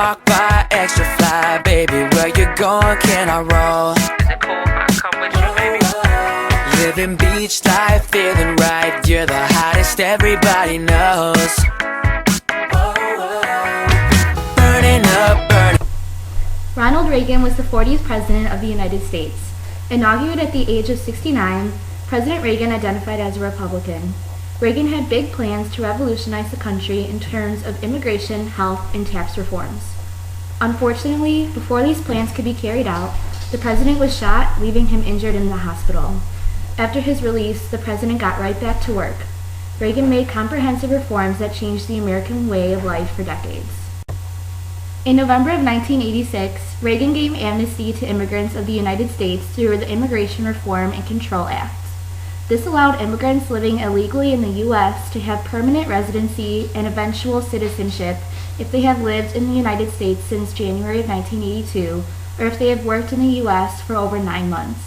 walk by, extra fly, baby, where you going, can I roll? Is it cool if I come with you, baby? Living beach life, feeling right, you're the hottest, everybody knows. Burning up, burning. Ronald Reagan was the 40th President of the United States. Inaugurated at the age of 69, President Reagan identified as a Republican. Reagan had big plans to revolutionize the country in terms of immigration, health, and tax reforms. Unfortunately, before these plans could be carried out, the president was shot, leaving him injured in the hospital. After his release, the president got right back to work. Reagan made comprehensive reforms that changed the American way of life for decades. In November of 1986, Reagan gave amnesty to immigrants of the United States through the Immigration Reform and Control Act. This allowed immigrants living illegally in the U.S. to have permanent residency and eventual citizenship if they have lived in the United States since January of 1982, or if they have worked in the U.S. for over 9 months.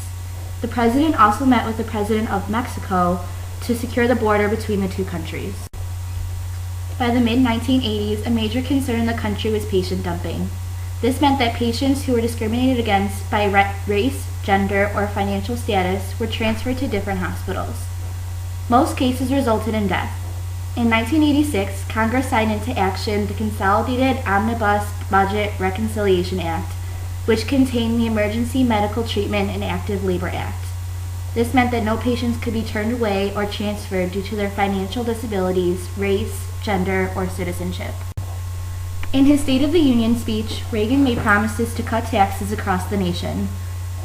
The president also met with the president of Mexico to secure the border between the two countries. By the mid-1980s, a major concern in the country was patient dumping. This meant that patients who were discriminated against by race, gender, or financial status were transferred to different hospitals. Most cases resulted in death. In 1986, Congress signed into action the Consolidated Omnibus Budget Reconciliation Act, which contained the Emergency Medical Treatment and Active Labor Act. This meant that no patients could be turned away or transferred due to their financial disabilities, race, gender, or citizenship. In his State of the Union speech, Reagan made promises to cut taxes across the nation.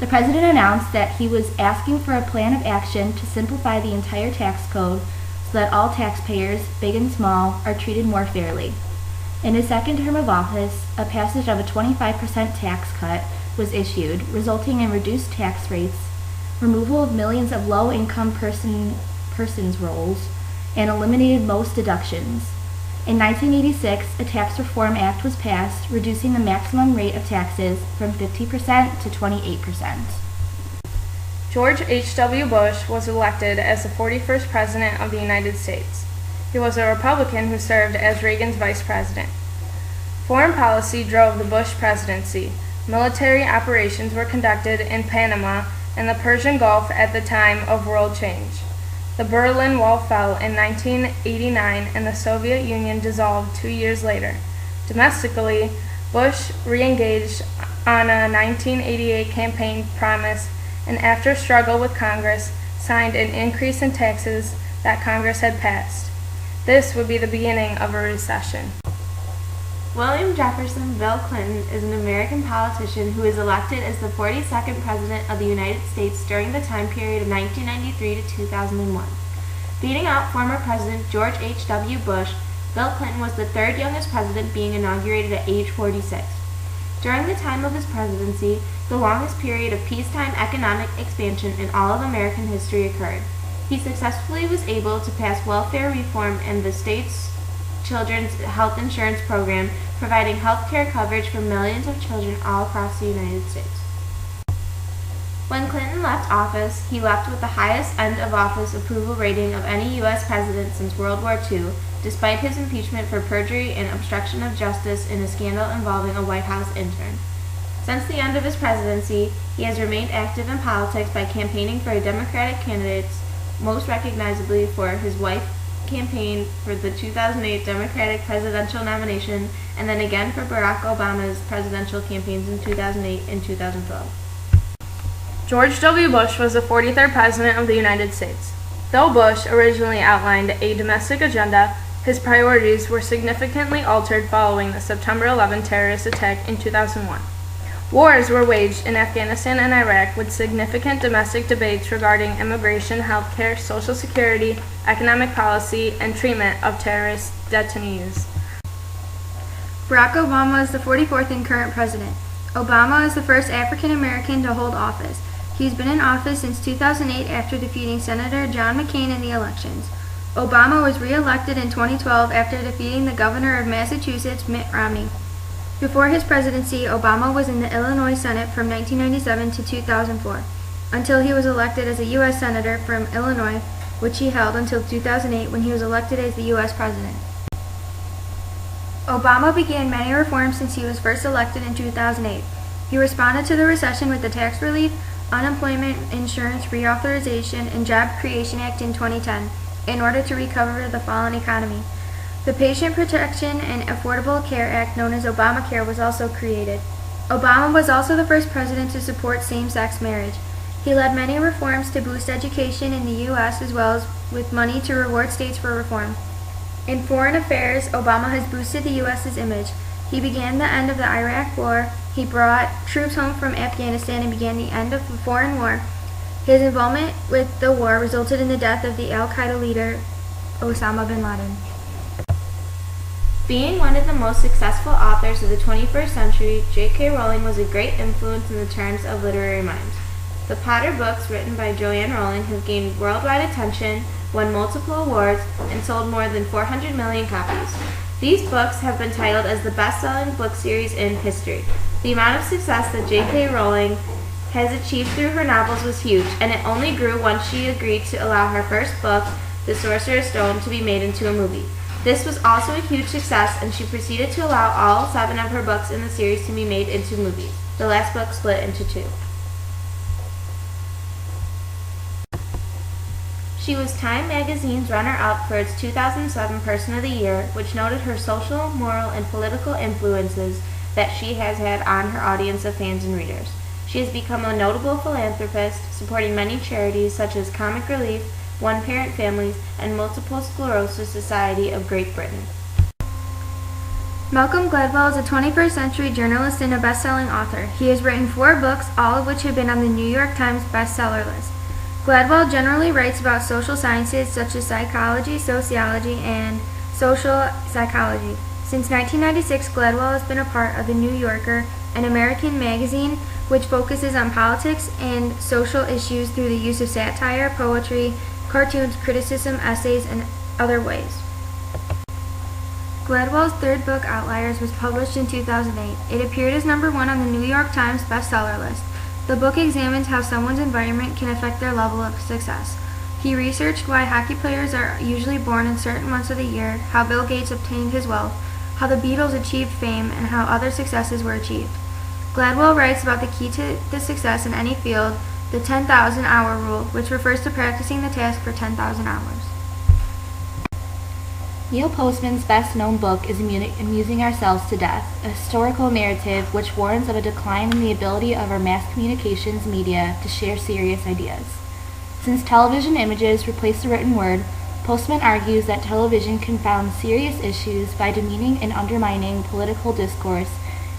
The president announced that he was asking for a plan of action to simplify the entire tax code so that all taxpayers, big and small, are treated more fairly. In his second term of office, a passage of a 25% tax cut was issued, resulting in reduced tax rates, removal of millions of low-income persons rolls, and eliminated most deductions. In 1986, a Tax Reform Act was passed, reducing the maximum rate of taxes from 50% to 28%. George H.W. Bush was elected as the 41st President of the United States. He was a Republican who served as Reagan's vice president. Foreign policy drove the Bush presidency. Military operations were conducted in Panama and the Persian Gulf at the time of world change. The Berlin Wall fell in 1989 and the Soviet Union dissolved 2 years later. Domestically, Bush re-engaged on a 1988 campaign promise and after a struggle with Congress, signed an increase in taxes that Congress had passed. This would be the beginning of a recession. William Jefferson Bill Clinton is an American politician who was elected as the 42nd President of the United States during the time period of 1993 to 2001. Beating out former President George H.W. Bush, Bill Clinton was the third youngest president, being inaugurated at age 46. During the time of his presidency, the longest period of peacetime economic expansion in all of American history occurred. He successfully was able to pass welfare reform and the state's children's health insurance program, providing health care coverage for millions of children all across the United States. When Clinton left office, he left with the highest end-of-office approval rating of any U.S. president since World War II, despite his impeachment for perjury and obstruction of justice in a scandal involving a White House intern. Since the end of his presidency, he has remained active in politics by campaigning for Democratic candidates, most recognizably for his wife campaign for the 2008 Democratic presidential nomination, and then again for Barack Obama's presidential campaigns in 2008 and 2012. George W. Bush was the 43rd President of the United States. Though Bush originally outlined a domestic agenda, his priorities were significantly altered following the September 11 terrorist attack in 2001. Wars were waged in Afghanistan and Iraq, with significant domestic debates regarding immigration, healthcare, social security, economic policy, and treatment of terrorist detainees. Barack Obama is the 44th and current president. Obama is the first African American to hold office. He's been in office since 2008 after defeating Senator John McCain in the elections. Obama was re-elected in 2012 after defeating the governor of Massachusetts, Mitt Romney. Before his presidency, Obama was in the Illinois Senate from 1997 to 2004, until he was elected as a U.S. Senator from Illinois, which he held until 2008 when he was elected as the U.S. President. Obama began many reforms since he was first elected in 2008. He responded to the recession with the Tax Relief, Unemployment Insurance Reauthorization, and Job Creation Act in 2010 in order to recover the fallen economy. The Patient Protection and Affordable Care Act, known as Obamacare, was also created. Obama was also the first president to support same-sex marriage. He led many reforms to boost education in the U.S. as well as with money to reward states for reform. In foreign affairs, Obama has boosted the U.S.'s image. He began the end of the Iraq War. He brought troops home from Afghanistan and began the end of the foreign war. His involvement with the war resulted in the death of the al-Qaeda leader, Osama bin Laden. Being one of the most successful authors of the 21st century, J.K. Rowling was a great influence in the terms of literary minds. The Potter books, written by Joanne Rowling, have gained worldwide attention, won multiple awards, and sold more than 400 million copies. These books have been titled as the best-selling book series in history. The amount of success that J.K. Rowling has achieved through her novels was huge, and it only grew once she agreed to allow her first book, The Sorcerer's Stone, to be made into a movie. This was also a huge success, and she proceeded to allow all 7 of her books in the series to be made into movies. The last book split into 2. She was Time magazine's runner-up for its 2007 Person of the Year, which noted her social, moral, and political influences that she has had on her audience of fans and readers. She has become a notable philanthropist, supporting many charities such as Comic Relief, One-Parent Families, and Multiple Sclerosis Society of Great Britain. Malcolm Gladwell is a 21st century journalist and a best-selling author. He has written 4 books, all of which have been on the New York Times bestseller list. Gladwell generally writes about social sciences such as psychology, sociology, and social psychology. Since 1996, Gladwell has been a part of The New Yorker, an American magazine which focuses on politics and social issues through the use of satire, poetry, cartoons, criticism, essays, and other ways. Gladwell's 3rd book, Outliers, was published in 2008. It appeared as number 1 on the New York Times bestseller list. The book examines how someone's environment can affect their level of success. He researched why hockey players are usually born in certain months of the year, how Bill Gates obtained his wealth, how the Beatles achieved fame, and how other successes were achieved. Gladwell writes about the key to the success in any field, the 10,000-hour rule, which refers to practicing the task for 10,000 hours. Neil Postman's best-known book is Amusing Ourselves to Death, a historical narrative which warns of a decline in the ability of our mass communications media to share serious ideas. Since television images replace the written word, Postman argues that television confounds serious issues by demeaning and undermining political discourse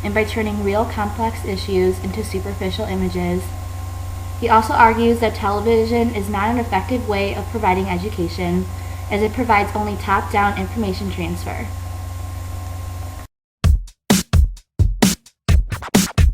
and by turning real complex issues into superficial images. He also argues that television is not an effective way of providing education, as it provides only top-down information transfer.